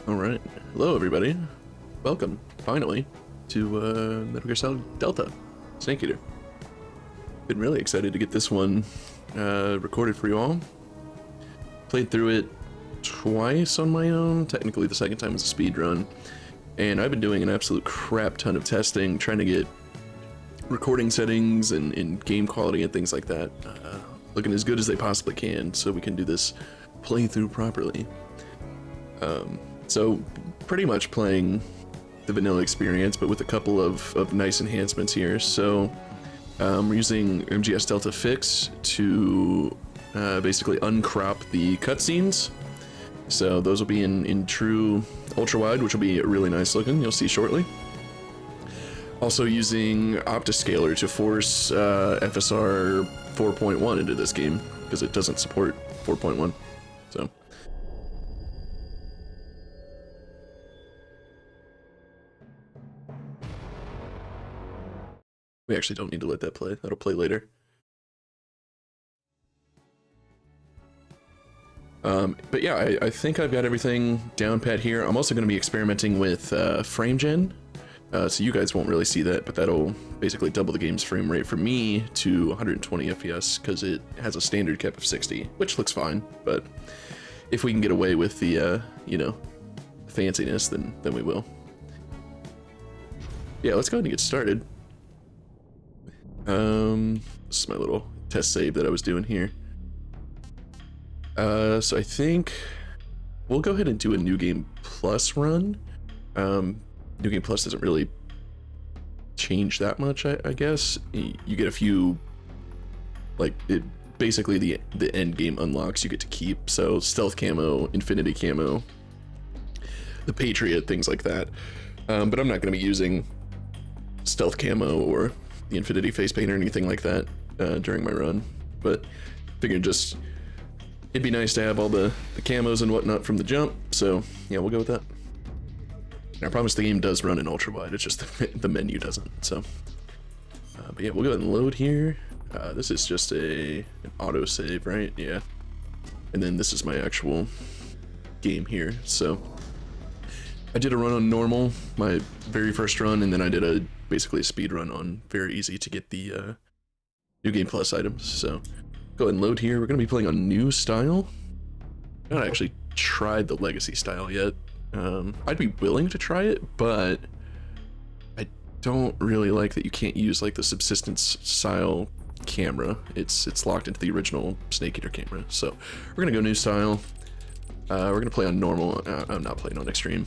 All right, hello everybody. Welcome, finally, to Metal Gear Solid Delta, Snake Eater. Been really excited to get this one recorded for you all. Played through it twice on my own. Technically, the second time was a speed run, and I've been doing an absolute crap ton of testing, trying to get recording settings and game quality and things like that looking as good as they possibly can, so we can do this playthrough properly. So pretty much playing the vanilla experience, but with a couple of nice enhancements here. So we're using MGS Delta Fix to basically uncrop the cutscenes. So those will be in true ultra wide, which will be really nice looking. You'll see shortly. Also using Optiscaler to force FSR 4.1 into this game because it doesn't support 4.1. So. We actually don't need to let that play. That'll play later. But yeah, I think I've got everything down pat here. I'm also going to be experimenting with frame gen. So you guys won't really see that, but that'll basically double the game's frame rate for me to 120 FPS because it has a standard cap of 60, which looks fine. But if we can get away with the, you know, fanciness, then we will. Yeah, let's go ahead and get started. This is my little test save that I was doing here. So I think we'll go ahead and do a New Game Plus run. New Game Plus doesn't really change that much, I guess. You get a few, like, basically the end game unlocks you get to keep. So stealth camo, infinity camo, the Patriot, things like that. But I'm not going to be using stealth camo or the infinity face paint or anything like that during my run. But figured just it'd be nice to have all the camos and whatnot from the jump. So yeah, we'll go with that. And I promise the game does run in ultra wide, it's just the menu doesn't. So but yeah, we'll go ahead and load here. This is just an auto save, right? Yeah. And then this is my actual game here. So I did a run on normal, my very first run, and then I did basically a speed run on very easy to get the New Game Plus items. So go ahead and load here. We're going to be playing on new style. I've not actually tried the legacy style yet. I'd be willing to try it, but I don't really like that you can't use like the subsistence style camera. It's locked into the original Snake Eater camera. So we're going to go new style. We're going to play on normal. I'm not playing on extreme.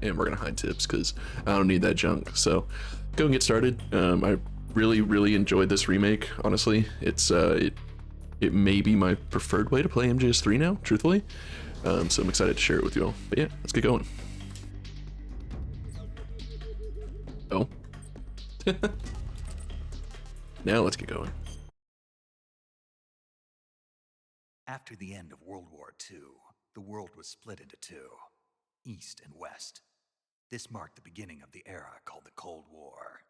And we're gonna hide tips because I don't need that junk. So go and get started. I really enjoyed this remake. Honestly, it's it may be my preferred way to play MGS3 now, truthfully. So I'm excited to share it with you all. But yeah, let's get going. Oh, now let's get going. After the end of World War II, the world was split into two, East and West. This marked the beginning of the era called the Cold War.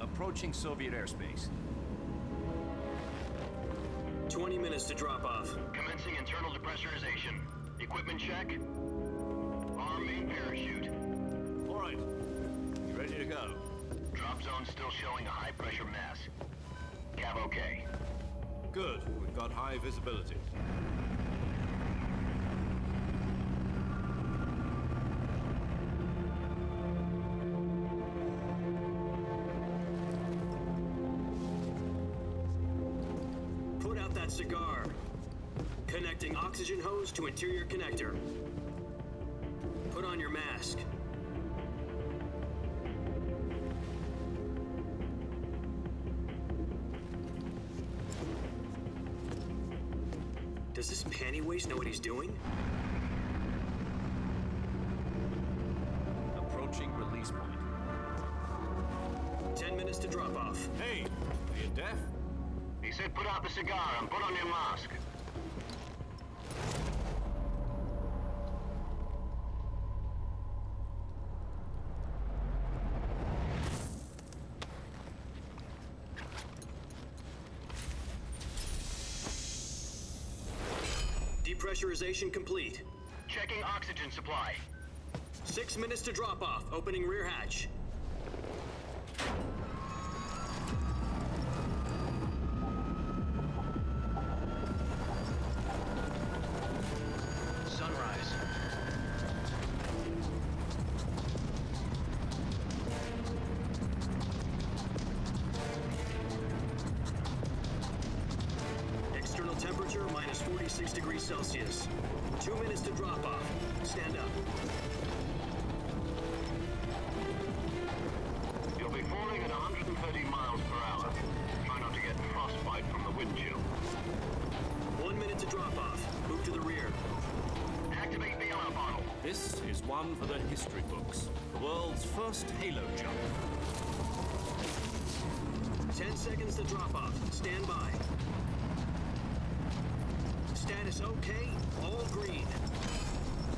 Approaching Soviet airspace. 20 minutes to drop off. Commencing internal depressurization. Equipment check. Arm main parachute. All right. Ready to go. Drop zone still showing a high pressure mass. Cav okay. Good. We've got high visibility. Put out that cigar. Connecting oxygen hose to interior connector. Put on your mask. Does this panty waste know what he's doing? Approaching release point. 10 minutes to drop off. Hey, are you deaf? He said put out the cigar and put on your mask. Depressurization complete. Checking oxygen supply. 6 minutes to drop off. Opening rear hatch. Sunrise. External temperature minus 46 degrees Celsius. 2 minutes to drop off. Stand up. You'll be falling at 130 miles per hour. Try not to get frostbite from the wind chill. 1 minute to drop off. Move to the rear. Activate the yellow bottle. This is one for the history books. The world's first Halo jump. 10 seconds to drop off. Stand by. Status okay. All green.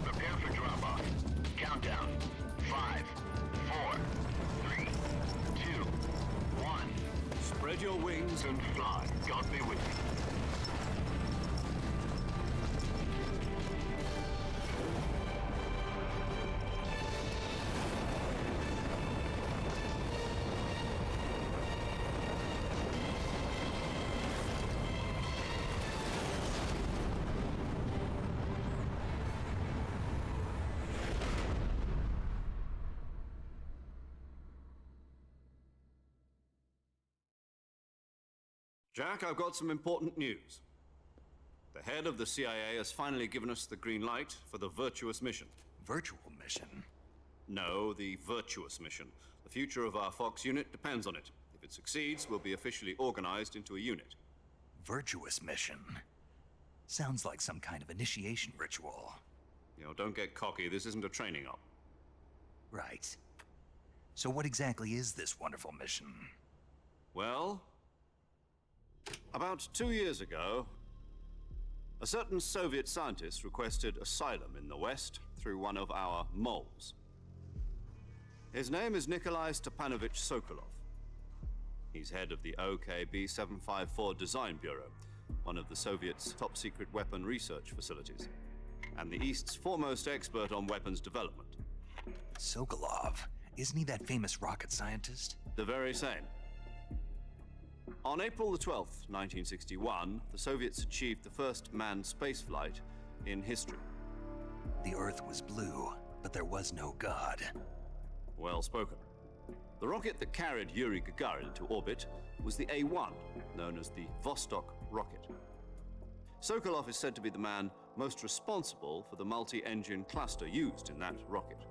Prepare for drop-off. Countdown. 5, 4, 3, 2, 1. Spread your wings And fly. God be with you. Jack, I've got some important news. The head of the CIA has finally given us the green light for the virtuous mission. Virtual mission? No, the virtuous mission. The future of our Fox unit depends on it. If it succeeds, we'll be officially organized into a unit. Virtuous mission? Sounds like some kind of initiation ritual. You know, don't get cocky. This isn't a training op. Right. So what exactly is this wonderful mission? Well, about 2 years ago, a certain Soviet scientist requested asylum in the West through one of our moles. His name is Nikolai Stepanovich Sokolov. He's head of the OKB-754 Design Bureau, one of the Soviets' top-secret weapon research facilities, and the East's foremost expert on weapons development. Sokolov? Isn't he that famous rocket scientist? The very same. On April the 12th, 1961, the Soviets achieved the first manned spaceflight in history. The Earth was blue, but there was no God. Well spoken. The rocket that carried Yuri Gagarin into orbit was the A-1, known as the Vostok rocket. Sokolov is said to be the man most responsible for the multi-engine cluster used in that rocket.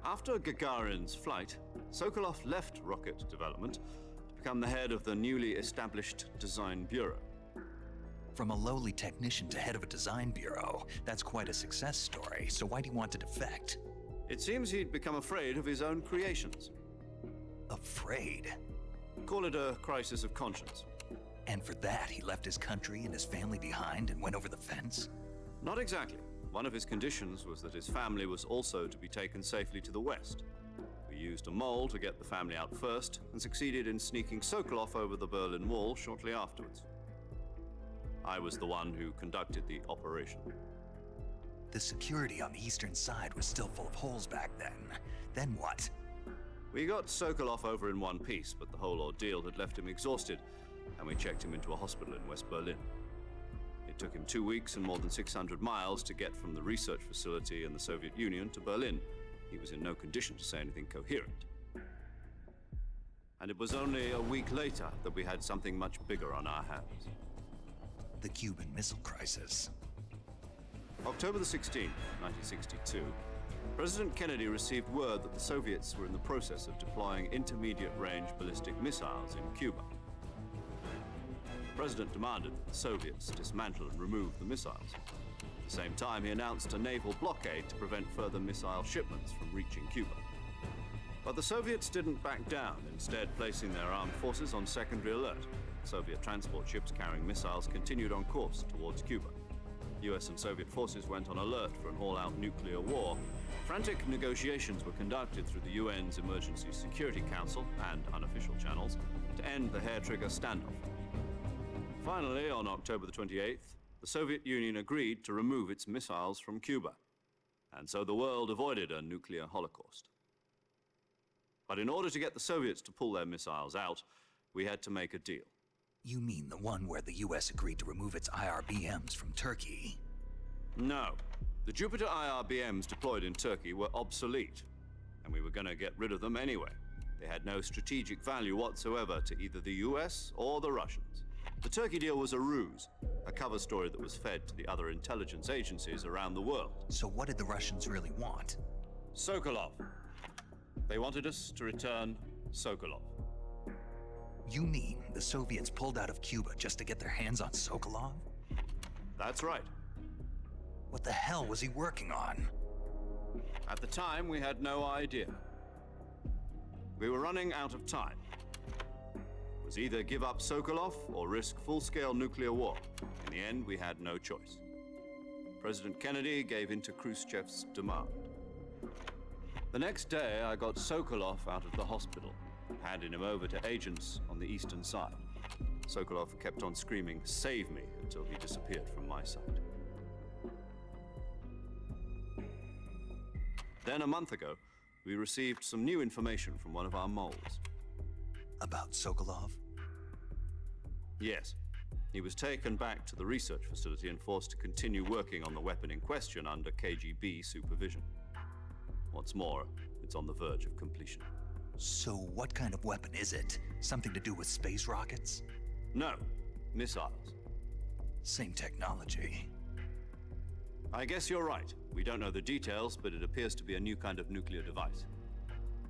After Gagarin's flight, Sokolov left rocket development to become the head of the newly established Design Bureau. From a lowly technician to head of a design bureau, that's quite a success story, so why do you want to defect? It seems he'd become afraid of his own creations. Afraid? Call it a crisis of conscience. And for that, he left his country and his family behind and went over the fence? Not exactly. One of his conditions was that his family was also to be taken safely to the West. We used a mole to get the family out first and succeeded in sneaking Sokolov over the Berlin Wall shortly afterwards. I was the one who conducted the operation. The security on the eastern side was still full of holes back then. Then what? We got Sokolov over in one piece, but the whole ordeal had left him exhausted, and we checked him into a hospital in West Berlin. It took him 2 weeks and more than 600 miles to get from the research facility in the Soviet Union to Berlin. He was in no condition to say anything coherent. And it was only a week later that we had something much bigger on our hands. The Cuban Missile Crisis. October the 16th, 1962, President Kennedy received word that the Soviets were in the process of deploying intermediate-range ballistic missiles in Cuba. The president demanded that the Soviets dismantle and remove the missiles. At the same time, he announced a naval blockade to prevent further missile shipments from reaching Cuba. But the Soviets didn't back down, instead placing their armed forces on secondary alert. Soviet transport ships carrying missiles continued on course towards Cuba. US and Soviet forces went on alert for an all-out nuclear war. Frantic negotiations were conducted through the UN's Emergency Security Council and unofficial channels to end the hair-trigger standoff. Finally, on October the 28th, the Soviet Union agreed to remove its missiles from Cuba. And so the world avoided a nuclear holocaust. But in order to get the Soviets to pull their missiles out, we had to make a deal. You mean the one where the US agreed to remove its IRBMs from Turkey? No. The Jupiter IRBMs deployed in Turkey were obsolete, and we were going to get rid of them anyway. They had no strategic value whatsoever to either the US or the Russians. The Turkey deal was a ruse, a cover story that was fed to the other intelligence agencies around the world. So what did the Russians really want? Sokolov. They wanted us to return Sokolov. You mean the Soviets pulled out of Cuba just to get their hands on Sokolov? That's right. What the hell was he working on? At the time, we had no idea. We were running out of time. It was either give up Sokolov or risk full-scale nuclear war. In the end, we had no choice. President Kennedy gave in to Khrushchev's demand. The next day, I got Sokolov out of the hospital, handing him over to agents on the eastern side. Sokolov kept on screaming, "Save me," until he disappeared from my sight. Then a month ago, we received some new information from one of our moles. About Sokolov? Yes. He was taken back to the research facility and forced to continue working on the weapon in question under KGB supervision. What's more, it's on the verge of completion. So what kind of weapon is it? Something to do with space rockets? No, missiles. Same technology. I guess you're right. We don't know the details, but it appears to be a new kind of nuclear device.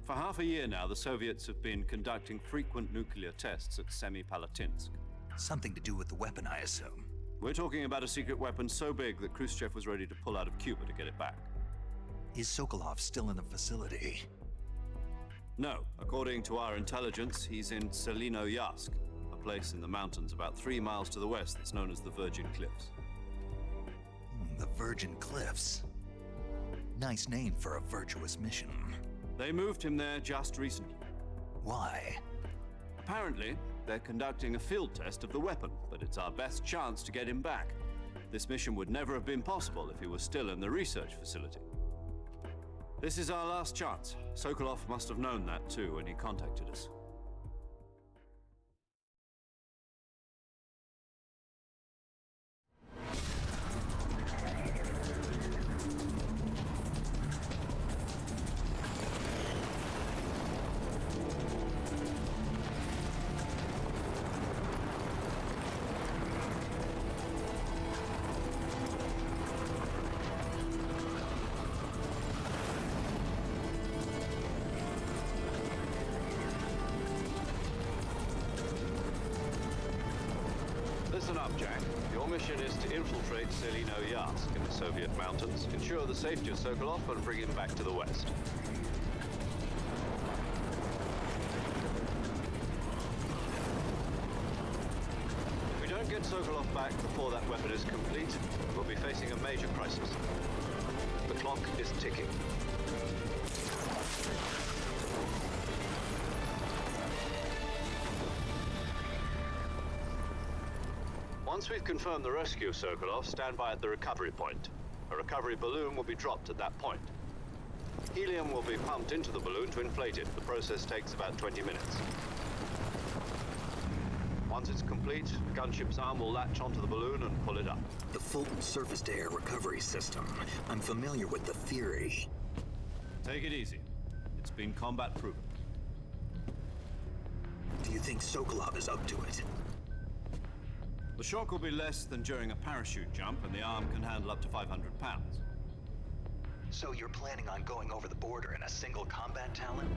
For half a year now, the Soviets have been conducting frequent nuclear tests at Semipalatinsk. Something to do with the weapon, I assume. We're talking about a secret weapon so big that Khrushchev was ready to pull out of Cuba to get it back. Is Sokolov still in the facility? No. According to our intelligence, he's in Selinoyarsk, a place in the mountains about 3 miles to the west that's known as the Virgin Cliffs. The Virgin Cliffs. Nice name for a virtuous mission. They moved him there just recently. Why? Apparently, they're conducting a field test of the weapon, but it's our best chance to get him back. This mission would never have been possible if he was still in the research facility. This is our last chance. Sokolov must have known that too when he contacted us. Listen up, Jack. Your mission is to infiltrate Selinoyarsk in the Soviet mountains, ensure the safety of Sokolov, and bring him back to the West. If we don't get Sokolov back before that weapon is complete, we'll be facing a major crisis. The clock is ticking. Once we've confirmed the rescue of Sokolov, stand by at the recovery point. A recovery balloon will be dropped at that point. Helium will be pumped into the balloon to inflate it. The process takes about 20 minutes. Once it's complete, the gunship's arm will latch onto the balloon and pull it up. The Fulton surface-to-air recovery system. I'm familiar with the theory. Take it easy. It's been combat-proven. Do you think Sokolov is up to it? The shock will be less than during a parachute jump, and the arm can handle up to 500 pounds. So you're planning on going over the border in a single combat Talon?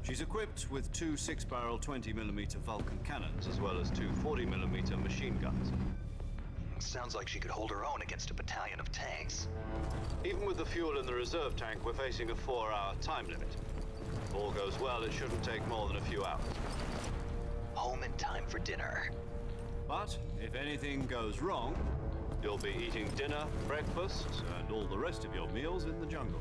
She's equipped with two 6-barrel 20mm Vulcan cannons, as well as two 40mm machine guns. Sounds like she could hold her own against a battalion of tanks. Even with the fuel in the reserve tank, we're facing a 4-hour time limit. If all goes well, it shouldn't take more than a few hours. Home in time for dinner. But if anything goes wrong, you'll be eating dinner, breakfast, and all the rest of your meals in the jungle.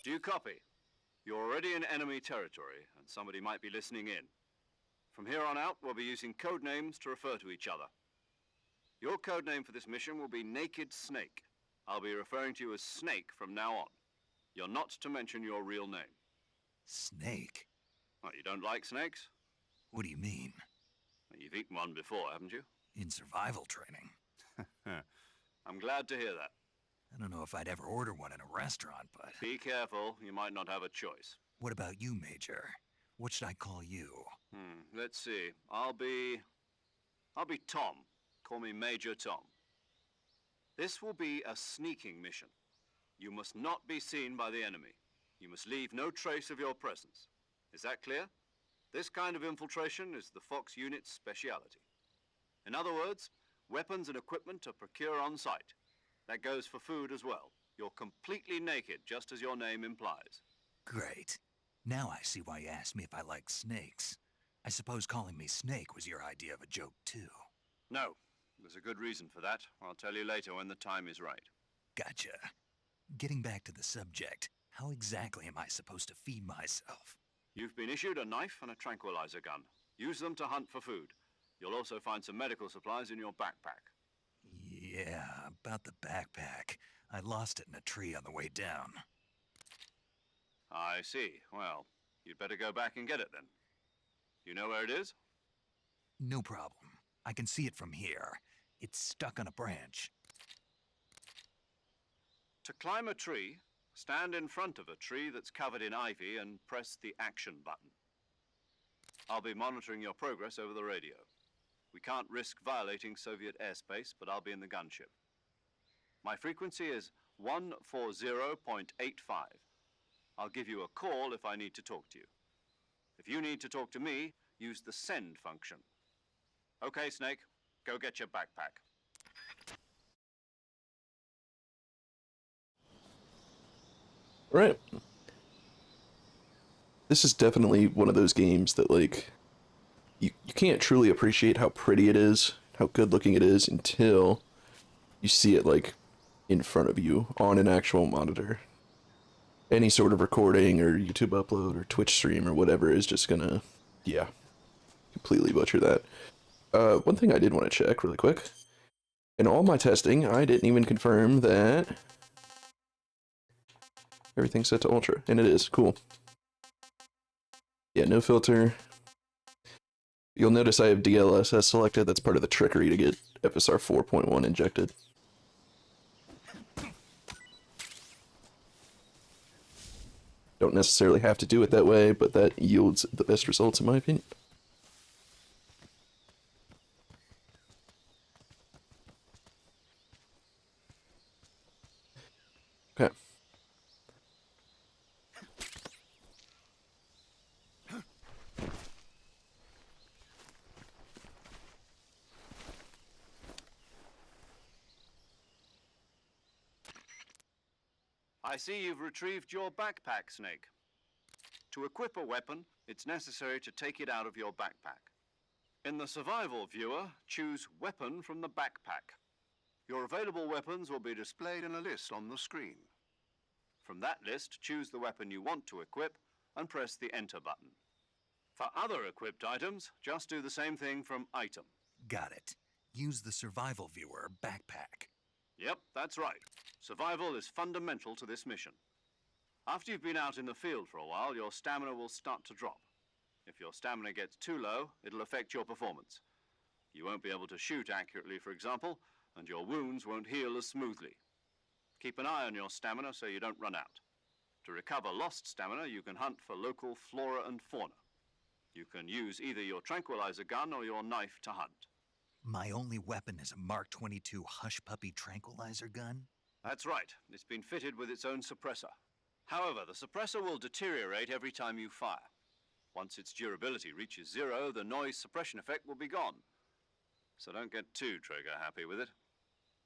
Do you copy? You're already in enemy territory, and somebody might be listening in. From here on out, we'll be using code names to refer to each other. Your code name for this mission will be Naked Snake. I'll be referring to you as Snake from now on. You're not to mention your real name. Snake? What, you don't like snakes? What do you mean? Well, you've eaten one before, haven't you? In survival training? I'm glad to hear that. I don't know if I'd ever order one in a restaurant, but... Be careful, you might not have a choice. What about you, Major? What should I call you? Let's see. I'll be Tom. Call me Major Tom. This will be a sneaking mission. You must not be seen by the enemy. You must leave no trace of your presence. Is that clear? This kind of infiltration is the Fox unit's speciality. In other words, weapons and equipment are procured on site. That goes for food as well. You're completely naked, just as your name implies. Great. Now I see why you asked me if I like snakes. I suppose calling me Snake was your idea of a joke, too. No. There's a good reason for that. I'll tell you later when the time is right. Gotcha. Getting back to the subject, how exactly am I supposed to feed myself? You've been issued a knife and a tranquilizer gun. Use them to hunt for food. You'll also find some medical supplies in your backpack. Yeah, about the backpack. I lost it in a tree on the way down. I see. Well, you'd better go back and get it then. You know where it is? No problem. I can see it from here. It's stuck on a branch. To climb a tree, stand in front of a tree that's covered in ivy and press the action button. I'll be monitoring your progress over the radio. We can't risk violating Soviet airspace, but I'll be in the gunship. My frequency is 140.85. I'll give you a call if I need to talk to you. If you need to talk to me, use the send function. Okay, Snake, go get your backpack. Right. This is definitely one of those games that, like, you can't truly appreciate how pretty it is, how good looking it is, until you see it, like, in front of you on an actual monitor. Any sort of recording or YouTube upload or Twitch stream or whatever is just gonna, yeah, completely butcher that. One thing I did want to check really quick. In all my testing, I didn't even confirm that everything's set to ultra, and it is. Cool. Yeah, no filter. You'll notice I have DLSS selected. That's part of the trickery to get FSR 4.1 injected. Don't necessarily have to do it that way, but that yields the best results in my opinion. Okay. I see you've retrieved your backpack, Snake. To equip a weapon, it's necessary to take it out of your backpack. In the survival viewer, choose Weapon from the backpack. Your available weapons will be displayed in a list on the screen. From that list, choose the weapon you want to equip and press the Enter button. For other equipped items, just do the same thing from Item. Got it. Use the survival viewer backpack. Yep, that's right. Survival is fundamental to this mission. After you've been out in the field for a while, your stamina will start to drop. If your stamina gets too low, it'll affect your performance. You won't be able to shoot accurately, for example, and your wounds won't heal as smoothly. Keep an eye on your stamina so you don't run out. To recover lost stamina, you can hunt for local flora and fauna. You can use either your tranquilizer gun or your knife to hunt. My only weapon is a Mark 22 Hush Puppy tranquilizer gun? That's right. It's been fitted with its own suppressor. However, the suppressor will deteriorate every time you fire. Once its durability reaches 0, the noise suppression effect will be gone. So don't get too trigger happy with it.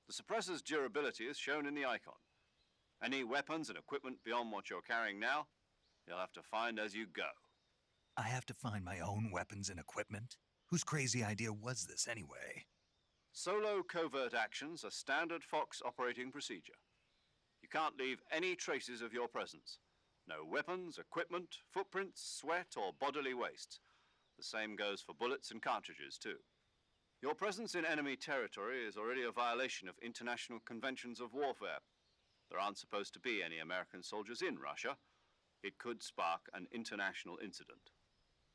The suppressor's durability is shown in the icon. Any weapons and equipment beyond what you're carrying now, you'll have to find as you go. I have to find my own weapons and equipment? Whose crazy idea was this anyway? Solo covert actions are standard Fox operating procedure. You can't leave any traces of your presence. No weapons, equipment, footprints, sweat, or bodily wastes. The same goes for bullets and cartridges, too. Your presence in enemy territory is already a violation of international conventions of warfare. There aren't supposed to be any American soldiers in Russia. It could spark an international incident.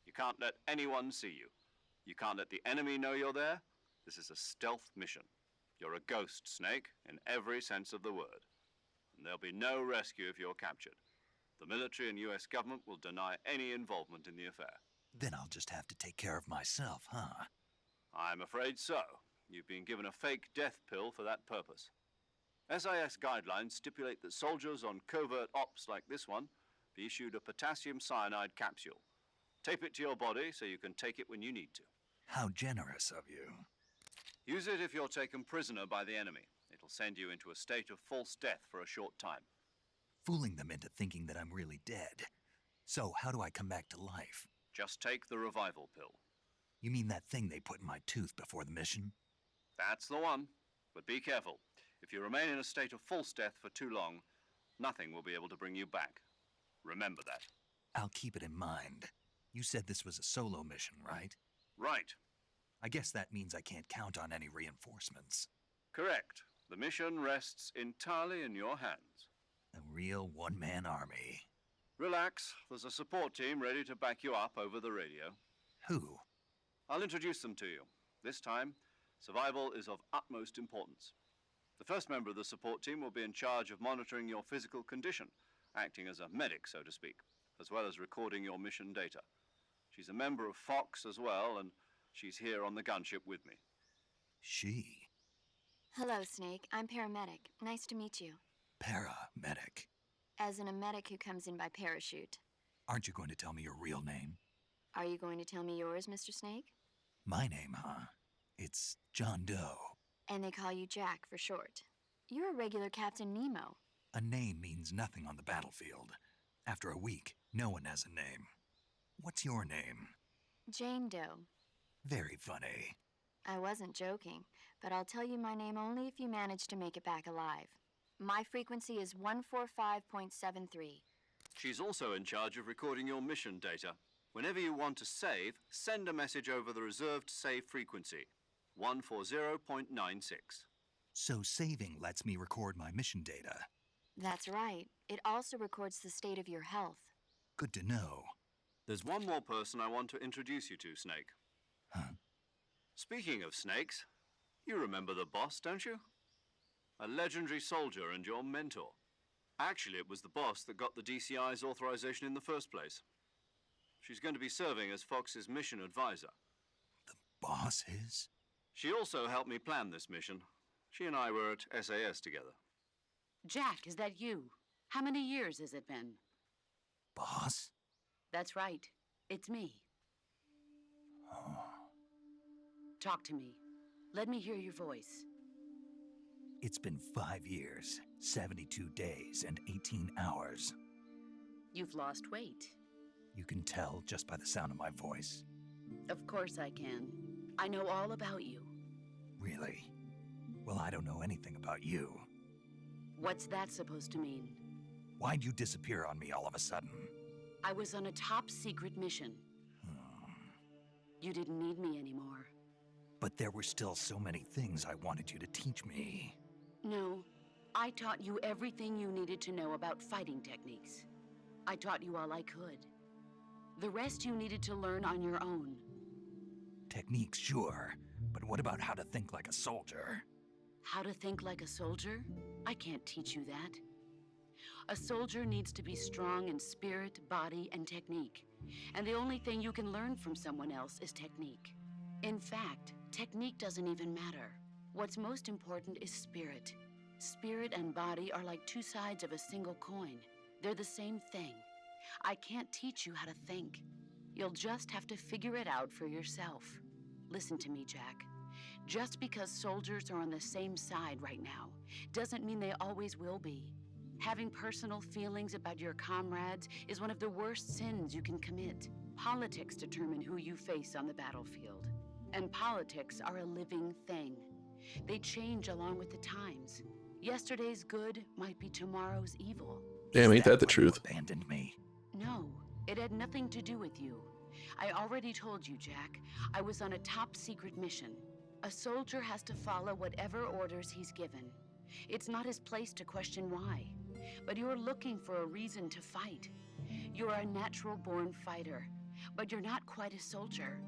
You can't let anyone see you. You can't let the enemy know you're there. This is a stealth mission. You're a ghost, Snake, in every sense of the word. And there'll be no rescue if you're captured. The military and US government will deny any involvement in the affair. Then I'll just have to take care of myself, huh? I'm afraid so. You've been given a fake death pill for that purpose. SIS guidelines stipulate that soldiers on covert ops like this one be issued a potassium cyanide capsule. Tape it to your body so you can take it when you need to. How generous of you. Use it if you're taken prisoner by the enemy. It'll send you into a state of false death for a short time. Fooling them into thinking that I'm really dead. So, how do I come back to life? Just take the revival pill. You mean that thing they put in my tooth before the mission? That's the one. But be careful. If you remain in a state of false death for too long, nothing will be able to bring you back. Remember that. I'll keep it in mind. You said this was a solo mission, right? Right. I guess that means I can't count on any reinforcements. Correct. The mission rests entirely in your hands. A real one-man army. Relax. There's a support team ready to back you up over the radio. Who? I'll introduce them to you. This time, survival is of utmost importance. The first member of the support team will be in charge of monitoring your physical condition, acting as a medic, so to speak, as well as recording your mission data. She's a member of Fox as well, and she's here on the gunship with me. She? Hello, Snake. I'm paramedic. Nice to meet you. Paramedic. As in a medic who comes in by parachute. Aren't you going to tell me your real name? Are you going to tell me yours, Mr. Snake? My name, huh? It's John Doe. And they call you Jack for short. You're a regular Captain Nemo. A name means nothing on the battlefield. After a week, no one has a name. What's your name? Jane Doe. Very funny. I wasn't joking, but I'll tell you my name only if you manage to make it back alive. My frequency is 145.73. She's also in charge of recording your mission data. Whenever you want to save, send a message over the reserved save frequency, 140.96. So saving lets me record my mission data. That's right. It also records the state of your health. Good to know. There's one more person I want to introduce you to, Snake. Huh? Speaking of snakes, you remember the boss, don't you? A legendary soldier and your mentor. Actually, it was the boss that got the DCI's authorization in the first place. She's going to be serving as Fox's mission advisor. The boss is? She also helped me plan this mission. She and I were at SAS together. Jack, is that you? How many years has it been? Boss? That's right. It's me. Talk to me. Let me hear your voice. It's been 5 years, 72 days, and 18 hours. You've lost weight. You can tell just by the sound of my voice. Of course I can. I know all about you. Really? Well, I don't know anything about you. What's that supposed to mean? Why'd you disappear on me all of a sudden? I was on a top secret mission. You didn't need me anymore. But there were still so many things I wanted you to teach me. No, I taught you everything you needed to know about fighting techniques. I taught you all I could. The rest you needed to learn on your own. Techniques, sure. But what about how to think like a soldier? How to think like a soldier? I can't teach you that. A soldier needs to be strong in spirit, body, and technique. And the only thing you can learn from someone else is technique. In fact, technique doesn't even matter. What's most important is spirit. Spirit and body are like two sides of a single coin. They're the same thing. I can't teach you how to think. You'll just have to figure it out for yourself. Listen to me, Jack. Just because soldiers are on the same side right now doesn't mean they always will be. Having personal feelings about your comrades is one of the worst sins you can commit. Politics determine who you face on the battlefield. And politics are a living thing. They change along with the times. Yesterday's good might be tomorrow's evil. Damn, ain't that the why you truth? Abandoned me. No, it had nothing to do with you. I already told you, Jack. I was on a top secret mission. A soldier has to follow whatever orders he's given. It's not his place to question why. But you're looking for a reason to fight. You're a natural-born fighter, but you're not quite a soldier.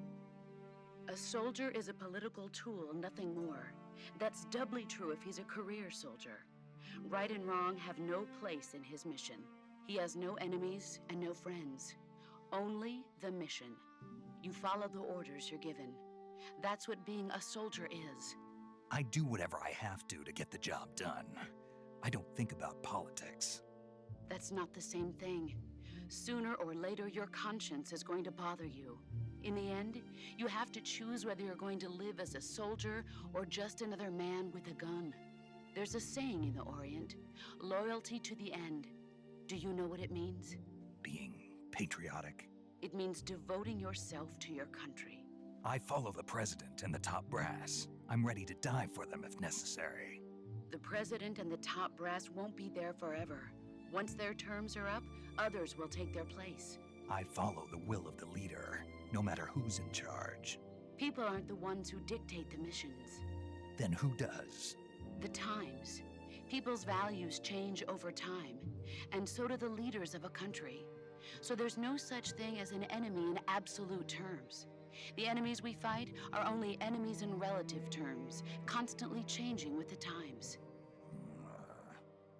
A soldier is a political tool, nothing more. That's doubly true if he's a career soldier. Right and wrong have no place in his mission. He has no enemies and no friends. Only the mission. You follow the orders you're given. That's what being a soldier is. I do whatever I have to get the job done. I don't think about politics. That's not the same thing. Sooner or later, your conscience is going to bother you. In the end, you have to choose whether you're going to live as a soldier or just another man with a gun. There's a saying in the Orient, loyalty to the end. Do you know what it means? Being patriotic. It means devoting yourself to your country. I follow the president and the top brass. I'm ready to die for them if necessary. The president and the top brass won't be there forever. Once their terms are up, others will take their place. I follow the will of the leader, no matter who's in charge. People aren't the ones who dictate the missions. Then who does? The times. People's values change over time, and so do the leaders of a country. So there's no such thing as an enemy in absolute terms. The enemies we fight are only enemies in relative terms, constantly changing with the times.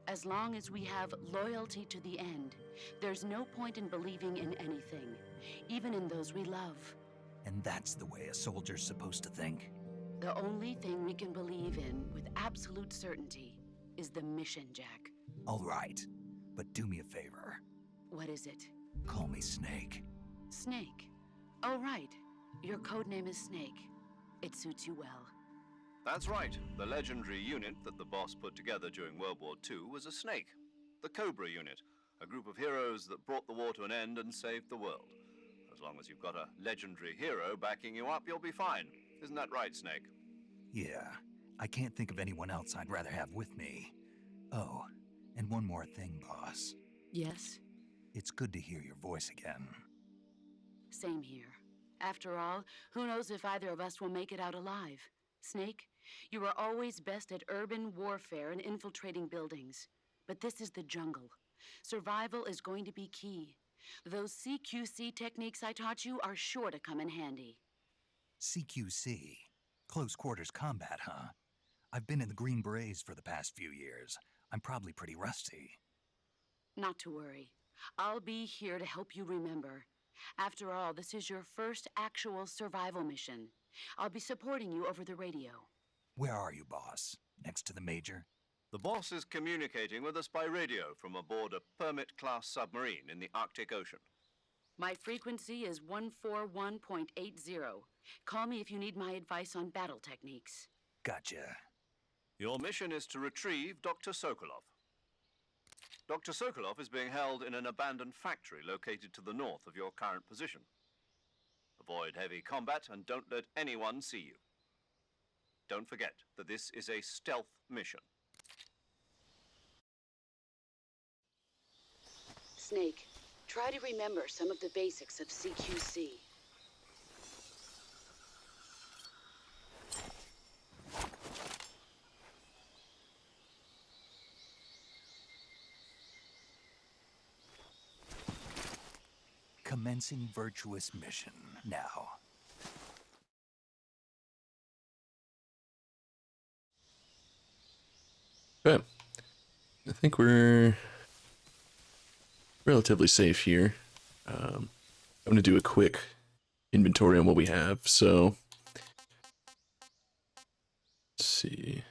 As long as we have loyalty to the end, there's no point in believing in anything, even in those we love. And that's the way a soldier's supposed to think? The only thing we can believe in with absolute certainty is the mission, Jack. All right, but do me a favor. What is it? Call me Snake. Snake. Oh, right. Your codename is Snake. It suits you well. That's right. The legendary unit that the boss put together during World War II was a snake. The Cobra unit, a group of heroes that brought the war to an end and saved the world. As long as you've got a legendary hero backing you up, you'll be fine. Isn't that right, Snake? Yeah, I can't think of anyone else I'd rather have with me. Oh, and one more thing, boss. Yes? It's good to hear your voice again. Same here. After all, who knows if either of us will make it out alive? Snake, you are always best at urban warfare and infiltrating buildings. But this is the jungle. Survival is going to be key. Those CQC techniques I taught you are sure to come in handy. CQC. Close quarters combat, huh? I've been in the Green Berets for the past few years. I'm probably pretty rusty. Not to worry. I'll be here to help you remember. After all, this is your first actual survival mission. I'll be supporting you over the radio. Where are you, boss? Next to the Major? The boss is communicating with us by radio from aboard a Permit-class submarine in the Arctic Ocean. My frequency is 141.80. Call me if you need my advice on battle techniques. Gotcha. Your mission is to retrieve Dr. Sokolov. Dr. Sokolov is being held in an abandoned factory located to the north of your current position. Avoid heavy combat and don't let anyone see you. Don't forget that this is a stealth mission. Snake, try to remember some of the basics of CQC. Commencing virtuous mission now. Okay. I think we're relatively safe here. I'm going to do a quick inventory on what we have. So, let's see.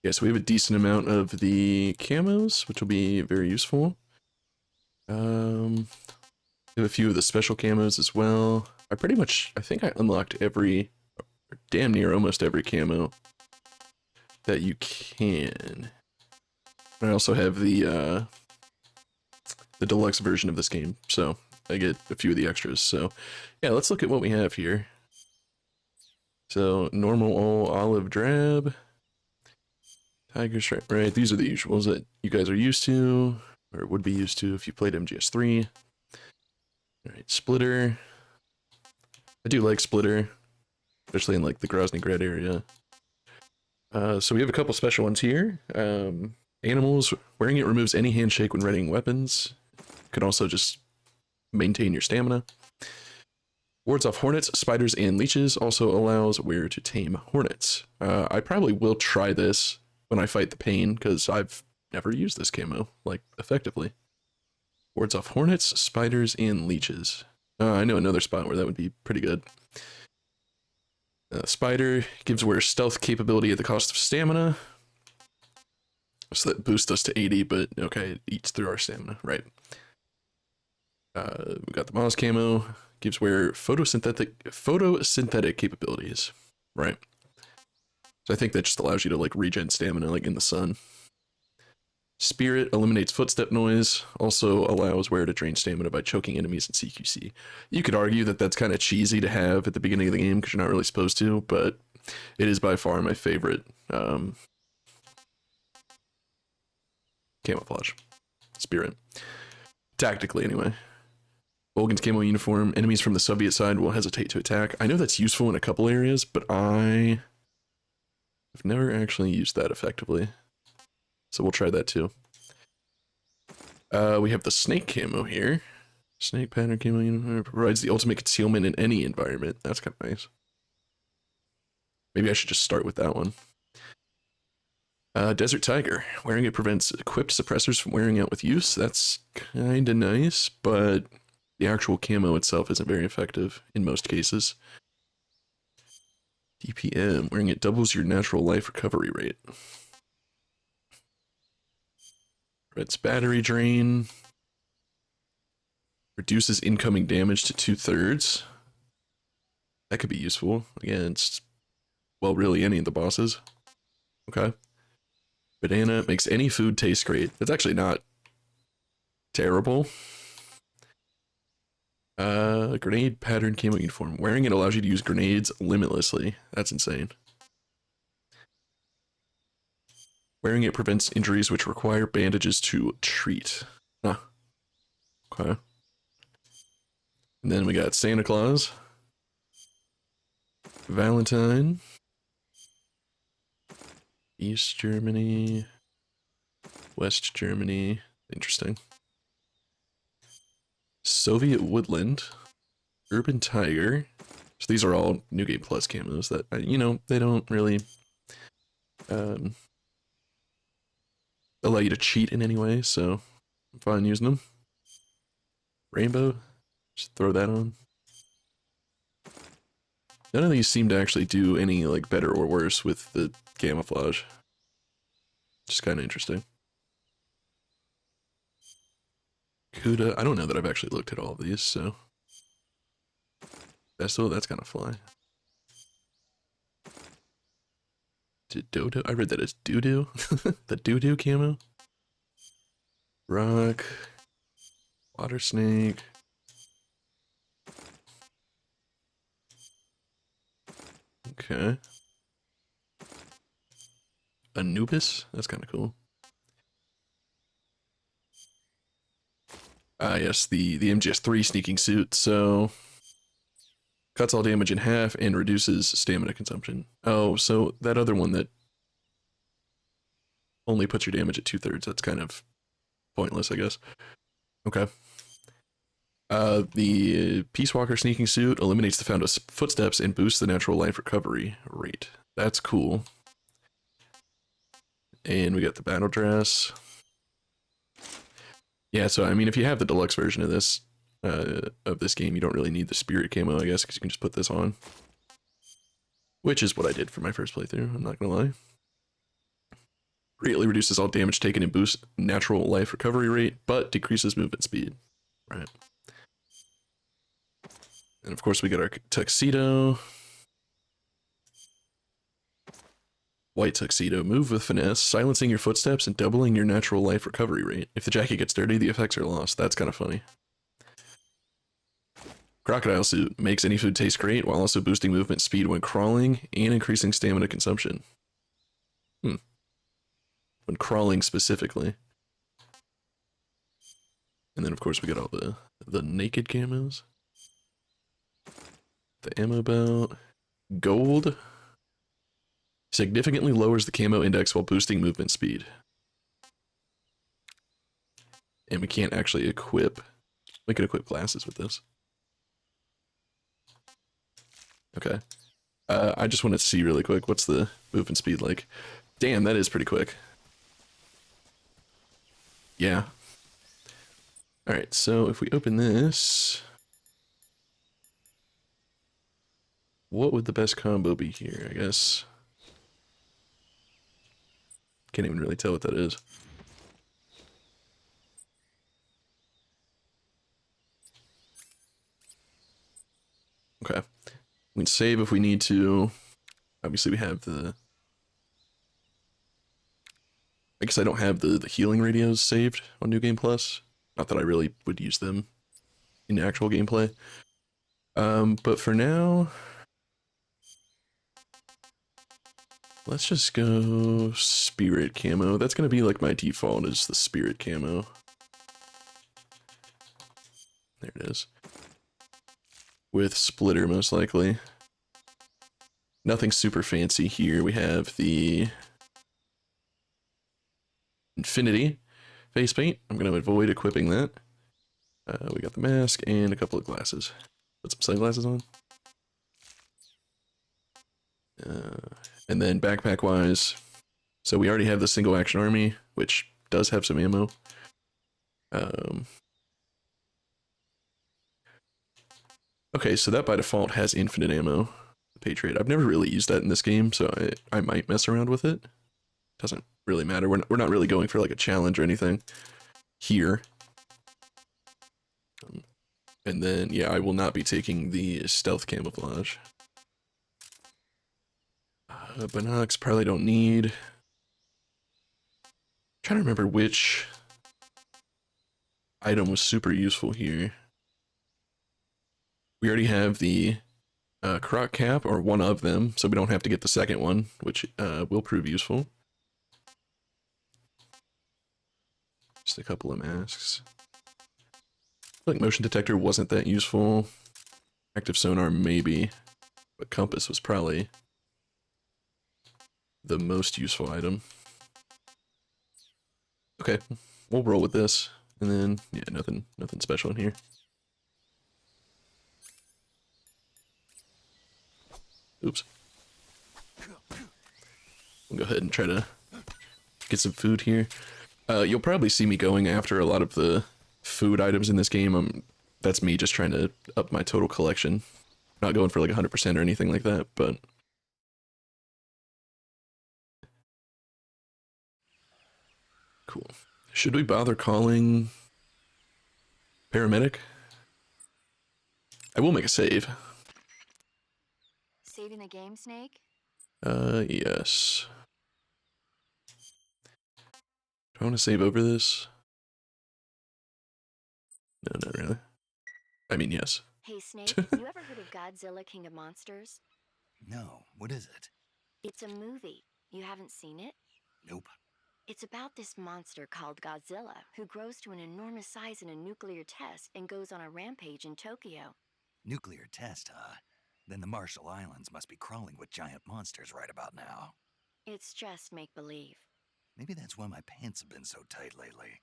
Yeah, so we have a decent amount of the camos, which will be very useful. We have a few of the special camos as well. I think I unlocked every, or damn near almost every camo that you can. I also have the deluxe version of this game, so I get a few of the extras. So yeah, let's look at what we have here. So normal all olive drab, tiger stripe, right? These are the usuals that you guys are used to, or would be used to if you played MGS3. All right, splitter. I do like splitter, especially in like the Grozny Grad area. So we have a couple special ones here. Animals, wearing it removes any handshake when readying weapons. Could also just maintain your stamina. Wards off hornets, spiders, and leeches. Also allows wearer to tame hornets. I probably will try this when I fight the pain, because I've never used this camo, like, effectively. Wards off hornets, spiders, and leeches. I know another spot where that would be pretty good. Spider gives wearer stealth capability at the cost of stamina. So that boosts us to 80, but okay, it eats through our stamina, right? We got the Moz camo, gives wearer photosynthetic capabilities, right? So I think that just allows you to like regen stamina like in the sun. Spirit eliminates footstep noise, also allows wearer to drain stamina by choking enemies in CQC. You could argue that that's kind of cheesy to have at the beginning of the game because you're not really supposed to, but it is by far my favorite camouflage. Spirit. Tactically, anyway. Volgan's camo uniform. Enemies from the Soviet side will hesitate to attack. I know that's useful in a couple areas, but I have never actually used that effectively. So we'll try that too. We have the snake camo here. Snake pattern camo uniform provides the ultimate concealment in any environment. That's kind of nice. Maybe I should just start with that one. Desert Tiger. Wearing it prevents equipped suppressors from wearing out with use. That's kind of nice, but the actual camo itself isn't very effective in most cases. DPM. Wearing it doubles your natural life recovery rate. Prevents battery drain. Reduces incoming damage to 2/3. That could be useful against, well, really any of the bosses. Okay. Banana makes any food taste great. That's actually not terrible. Grenade pattern camo uniform. Wearing it allows you to use grenades limitlessly. That's insane. Wearing it prevents injuries which require bandages to treat. Huh. Okay. And then we got Santa Claus, Valentine, East Germany, West Germany. Interesting. Soviet Woodland, Urban Tiger. So these are all New Game Plus camos that, you know, they don't really allow you to cheat in any way, so I'm fine using them. Rainbow, just throw that on. None of these seem to actually do any like better or worse with the camouflage. Just kind of interesting. Cuda, I don't know that I've actually looked at all of these, so. Festival, that's gonna fly. Dodo, I read that as doo-doo. The doo-doo camo. Rock. Water snake. Okay. Anubis, that's kind of cool. Yes, the MGS3 sneaking suit, so cuts all damage in half and reduces stamina consumption. Oh, so that other one that only puts your damage at 2/3, that's kind of pointless, I guess. Okay. The Peace Walker sneaking suit eliminates the found's footsteps and boosts the natural life recovery rate. That's cool. And we got the battle dress. Yeah, so I mean, if you have the deluxe version of this game, you don't really need the spirit camo, I guess, because you can just put this on. Which is what I did for my first playthrough, I'm not gonna lie. Greatly reduces all damage taken and boosts natural life recovery rate, but decreases movement speed. Right. And of course we got our tuxedo. White tuxedo, move with finesse, silencing your footsteps and doubling your natural life recovery rate. If the jacket gets dirty, the effects are lost. That's kind of funny. Crocodile suit, makes any food taste great while also boosting movement speed when crawling and increasing stamina consumption. When crawling specifically. And then of course we got all the naked camos. The ammo belt. Gold. Significantly lowers the camo index while boosting movement speed. And we can't actually equip. We could equip glasses with this. Okay. I just want to see really quick, what's the movement speed like? Damn, that is pretty quick. Yeah. Alright, so if we open this... What would the best combo be here, I guess? Can't even really tell what that is. Okay. We can save if we need to. Obviously we have the... I guess I don't have the healing radios saved on New Game Plus. Not that I really would use them in actual gameplay. But for now... Let's just go spirit camo. That's gonna be like my default, is the spirit camo. There it is. With splitter, most likely. Nothing super fancy here. We have the Infinity face paint. I'm gonna avoid equipping that. We got the mask and a couple of glasses. Put some sunglasses on. And then backpack wise, so we already have the single action army, which does have some ammo. Okay, so that by default has infinite ammo. The Patriot. I've never really used that in this game, so I might mess around with it. Doesn't really matter. We're not really going for like a challenge or anything here. And then, yeah, I will not be taking the stealth camouflage. Binocs probably don't need. I'm trying to remember which item was super useful here. We already have the croc cap, or one of them, so we don't have to get the second one, which will prove useful. Just a couple of masks. Like motion detector wasn't that useful. Active sonar maybe, but compass was probably the most useful item. Okay, we'll roll with this, and then yeah, nothing special in here. Oops. We'll go ahead and try to get some food here. You'll probably see me going after a lot of the food items in this game. That's me just trying to up my total collection. Not going for like 100% or anything like that, but... Cool. Should we bother calling paramedic? I will make a save. Saving the game, Snake? Yes. Do I want to save over this? No, not really. I mean, yes. Hey, Snake, you ever heard of Godzilla King of Monsters? No, what is it? It's a movie. You haven't seen it? Nope. It's about this monster called Godzilla, who grows to an enormous size in a nuclear test and goes on a rampage in Tokyo. Nuclear test, huh? Then the Marshall Islands must be crawling with giant monsters right about now. It's just make-believe. Maybe that's why my pants have been so tight lately.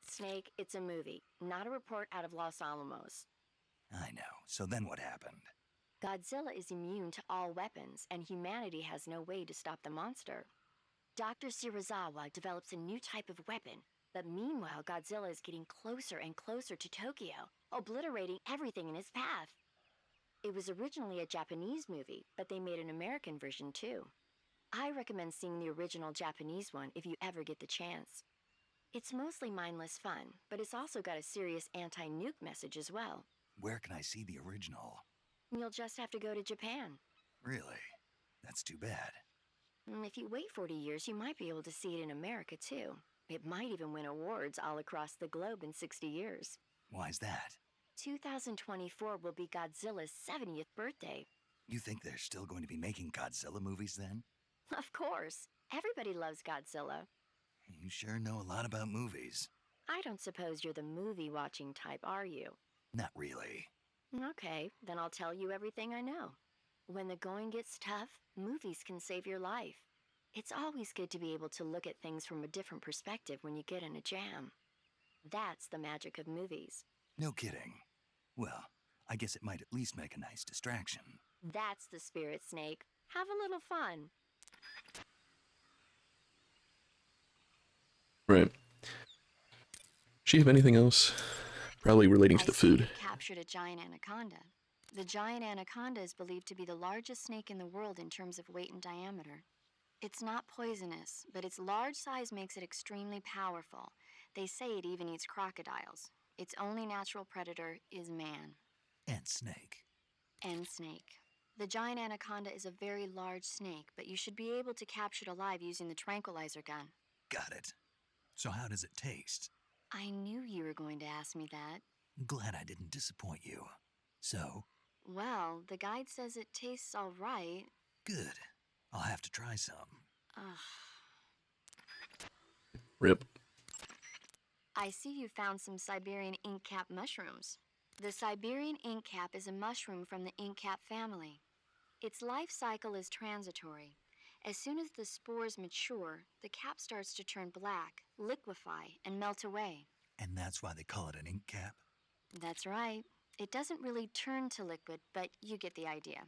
Snake, it's a movie, not a report out of Los Alamos. I know. So then what happened? Godzilla is immune to all weapons, and humanity has no way to stop the monster. Dr. Shirazawa develops a new type of weapon, but meanwhile Godzilla is getting closer and closer to Tokyo, obliterating everything in his path. It was originally a Japanese movie, but they made an American version too. I recommend seeing the original Japanese one if you ever get the chance. It's mostly mindless fun, but it's also got a serious anti-nuke message as well. Where can I see the original? You'll just have to go to Japan. Really? That's too bad. If you wait 40 years, you might be able to see it in America too. It might even win awards all across the globe in 60 years. Why's that? 2024 will be Godzilla's 70th birthday. You think they're still going to be making Godzilla movies then? Of course. Everybody loves Godzilla. You sure know a lot about movies. I don't suppose you're the movie-watching type, are you? Not really. Okay, then I'll tell you everything I know. When the going gets tough, movies can save your life. It's always good to be able to look at things from a different perspective when you get in a jam. That's the magic of movies. No kidding. Well, I guess it might at least make a nice distraction. That's the spirit, Snake. Have a little fun. Right. She have anything else? Probably relating to the food. You captured a giant anaconda. The giant anaconda is believed to be the largest snake in the world in terms of weight and diameter. It's not poisonous, but its large size makes it extremely powerful. They say it even eats crocodiles. Its only natural predator is man. And snake. And snake. The giant anaconda is a very large snake, but you should be able to capture it alive using the tranquilizer gun. Got it. So how does it taste? I knew you were going to ask me that. Glad I didn't disappoint you. So? Well, the guide says it tastes all right. Good. I'll have to try some. Rip. I see you found some Siberian ink cap mushrooms. The Siberian ink cap is a mushroom from the ink cap family. Its life cycle is transitory. As soon as the spores mature, the cap starts to turn black, liquefy, and melt away. And that's why they call it an ink cap? That's right. It doesn't really turn to liquid, but you get the idea.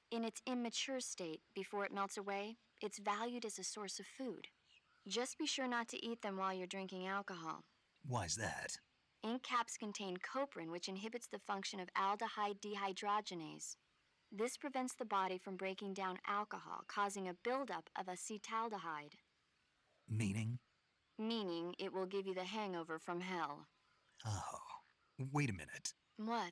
In its immature state, before it melts away, it's valued as a source of food. Just be sure not to eat them while you're drinking alcohol. Why's that? Ink caps contain coprin, which inhibits the function of aldehyde dehydrogenase. This prevents the body from breaking down alcohol, causing a buildup of acetaldehyde. Meaning? Meaning it will give you the hangover from hell. Oh, wait a minute. What?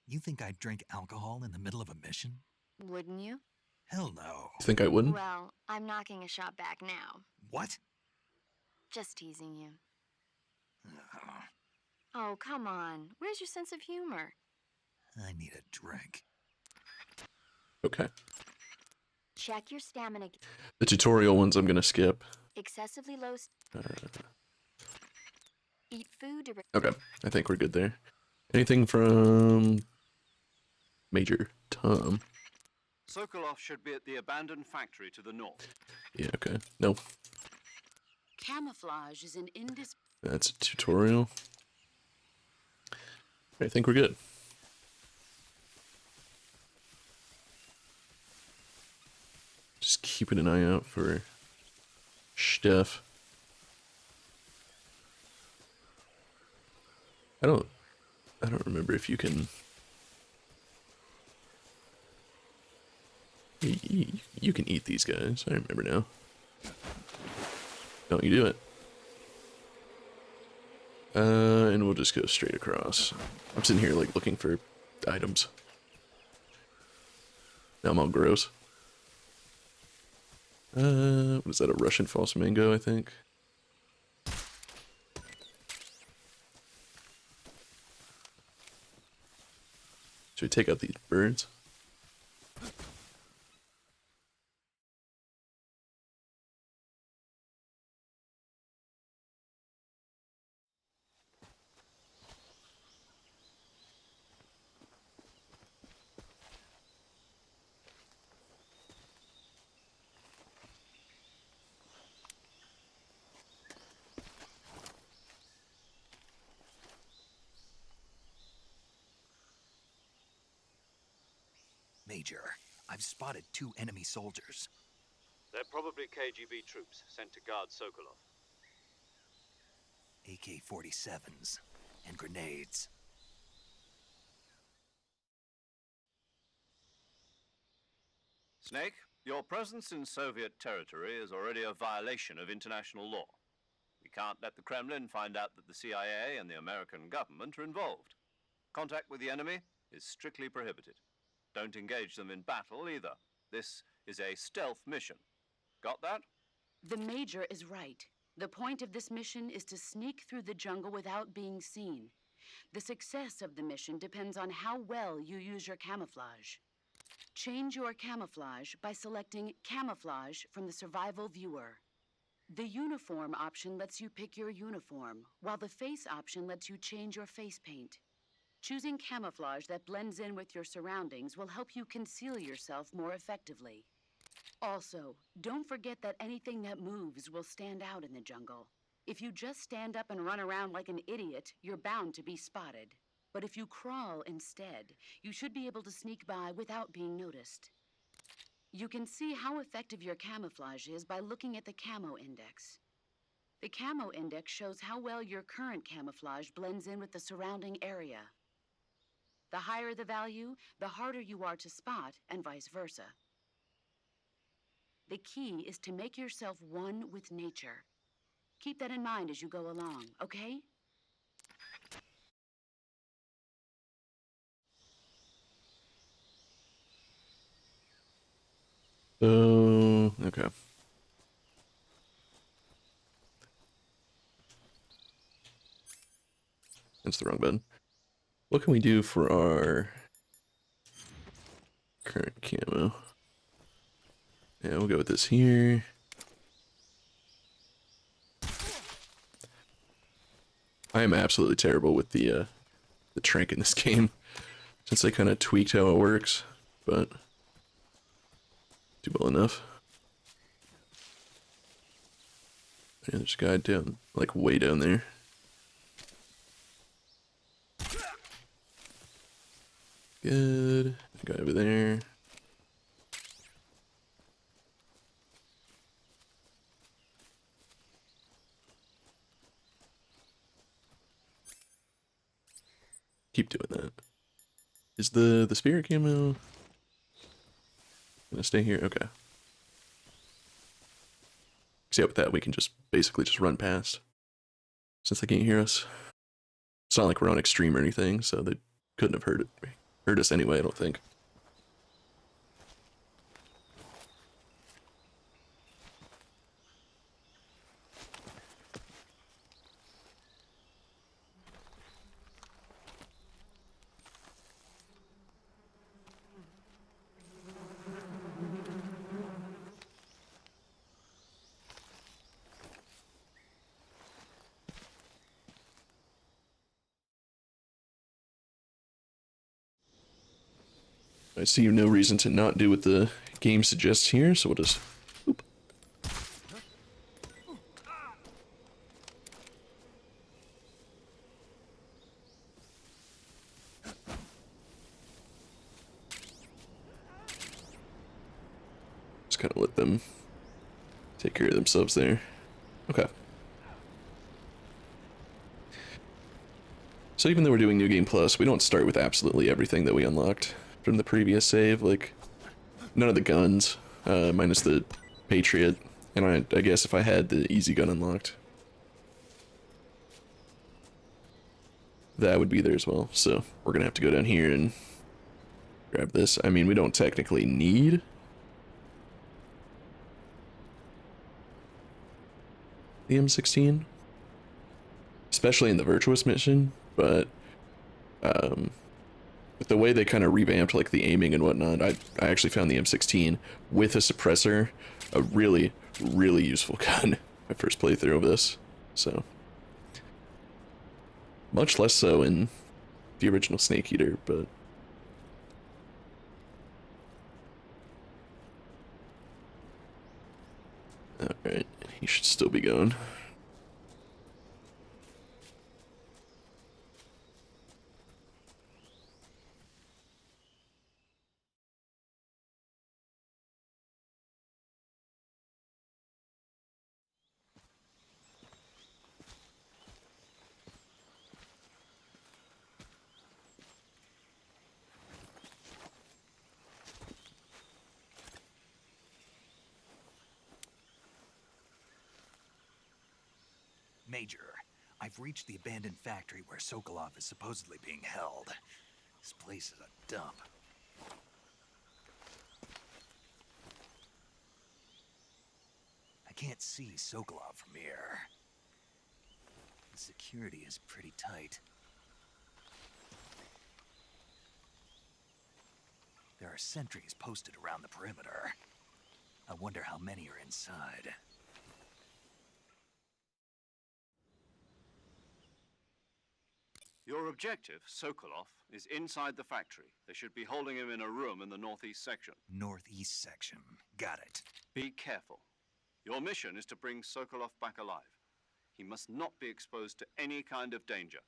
You think I'd drink alcohol in the middle of a mission? Wouldn't you? Hell no. Think I wouldn't? Well, I'm knocking a shot back now. What? Just teasing you. Oh, come on. Where's your sense of humor? I need a drink. Okay. Check your stamina. The tutorial ones I'm gonna skip. Excessively low. Eat food. Okay, I think we're good there. Anything from Major Tom? Sokolov should be at the abandoned factory to the north. Yeah, okay. No, Camouflage is an that's a tutorial. I think we're good. Just keeping an eye out for stuff. I don't remember if you can. You can eat these guys. I remember now. Don't you do it? And we'll just go straight across. I'm sitting here like looking for items. Now I'm all gross. What is that? A Russian false mango, I think. Should we take out these birds? Major, I've spotted 2 enemy soldiers. They're probably KGB troops sent to guard Sokolov. AK-47s and grenades. Snake, your presence in Soviet territory is already a violation of international law. We can't let the Kremlin find out that the CIA and the American government are involved. Contact with the enemy is strictly prohibited. Don't engage them in battle either. This is a stealth mission. Got that? The Major is right. The point of this mission is to sneak through the jungle without being seen. The success of the mission depends on how well you use your camouflage. Change your camouflage by selecting Camouflage from the Survival Viewer. The Uniform option lets you pick your uniform, while the Face option lets you change your face paint. Choosing camouflage that blends in with your surroundings will help you conceal yourself more effectively. Also, don't forget that anything that moves will stand out in the jungle. If you just stand up and run around like an idiot, you're bound to be spotted. But if you crawl instead, you should be able to sneak by without being noticed. You can see how effective your camouflage is by looking at the Camo Index. The Camo Index shows how well your current camouflage blends in with the surrounding area. The higher the value, the harder you are to spot, and vice versa. The key is to make yourself one with nature. Keep that in mind as you go along, okay? So, okay. That's the wrong button. What can we do for our current camo? Yeah, we'll go with this here. I am absolutely terrible with the trank in this game, since I kind of tweaked how it works, but do well enough. Yeah, there's a guy down, like way down there. Good. A guy over there. Keep doing that. Is the spirit camo gonna stay here? Okay. So yeah, with that we can just basically just run past, since they can't hear us. It's not like we're on extreme or anything, so they couldn't have heard us anyway, I don't think. I see no reason to not do what the game suggests here, so we'll just... Oop. Just kind of let them take care of themselves there. Okay. So even though we're doing New Game Plus, we don't start with absolutely everything that we unlocked from the previous save, like none of the guns, minus the Patriot, and I guess if I had the easy gun unlocked, that would be there as well. So we're gonna have to go down here and grab this. I mean, we don't technically need the M16, especially in the Virtuous mission, but with the way they kind of revamped like the aiming and whatnot, I actually found the M16 with a suppressor a really, really useful gun. My first playthrough of this, so much less so in the original Snake Eater, but alright, he should still be going. Major, I've reached the abandoned factory where Sokolov is supposedly being held. This place is a dump. I can't see Sokolov from here. The security is pretty tight. There are sentries posted around the perimeter. I wonder how many are inside. Your objective, Sokolov, is inside the factory. They should be holding him in a room in the northeast section. Northeast section. Got it. Be careful. Your mission is to bring Sokolov back alive. He must not be exposed to any kind of danger.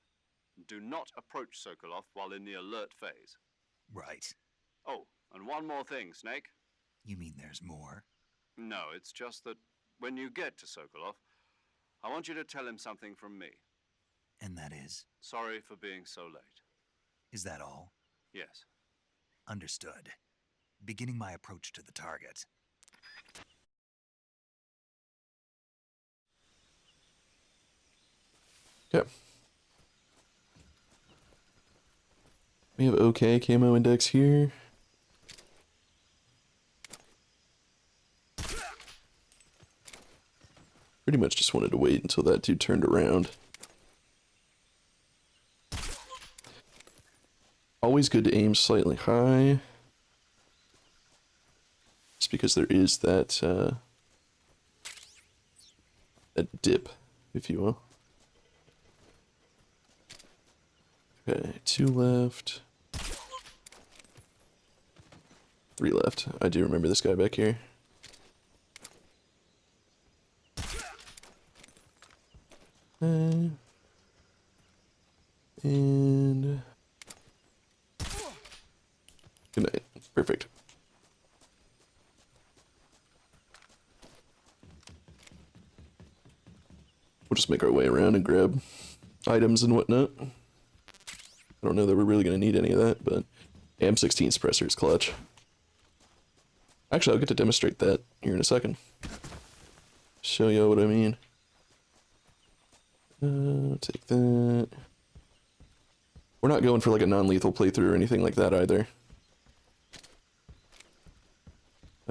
Do not approach Sokolov while in the alert phase. Right. Oh, and one more thing, Snake. You mean there's more? No, it's just that when you get to Sokolov, I want you to tell him something from me. And that is? Sorry for being so late. Is that all? Yes. Understood. Beginning my approach to the target. Okay. We have okay camo index here. Pretty much just wanted to wait until that dude turned around. Always good to aim slightly high. Just because there is that, that dip, if you will. Okay, 2 left. 3 left. I do remember this guy back here. And good night. Perfect. We'll just make our way around and grab items and whatnot. I don't know that we're really going to need any of that, but M16 suppressor is clutch. Actually, I'll get to demonstrate that here in a second. Show you what I mean. Take that. We're not going for like a non-lethal playthrough or anything like that either.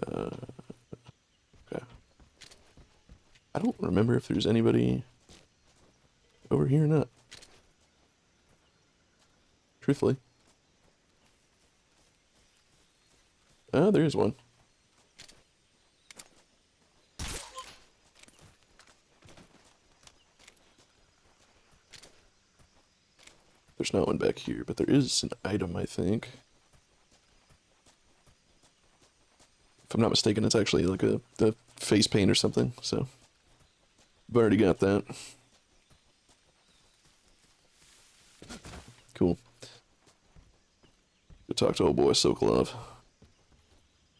Okay. I don't remember if there's anybody over here or not. Truthfully. Oh, there is one. There's not one back here, but there is an item, I think. If I'm not mistaken, it's actually like the face paint or something, so I've already got that. Cool. Go talk to old boy Sokolov.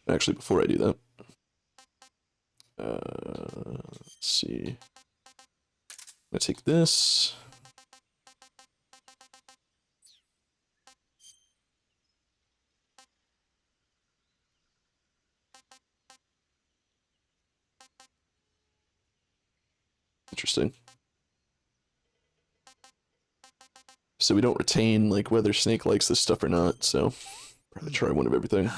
Actually, before I do that, let's see. I'm gonna take this. Interesting. So we don't retain like whether Snake likes this stuff or not, so probably try one of everything.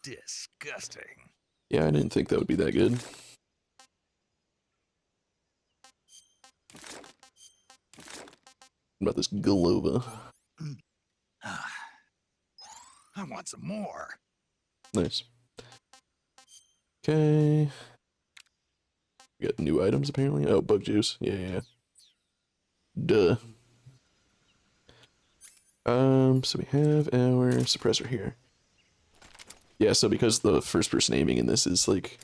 Disgusting. Yeah, I didn't think that would be that good. What about this Galova? I want some more. Nice. Okay. We got new items apparently. Oh, bug juice. Yeah. Duh. So we have our suppressor here. Yeah, so because the first person aiming in this is like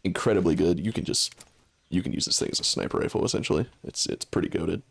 incredibly good, you can use this thing as a sniper rifle essentially. It's pretty goated.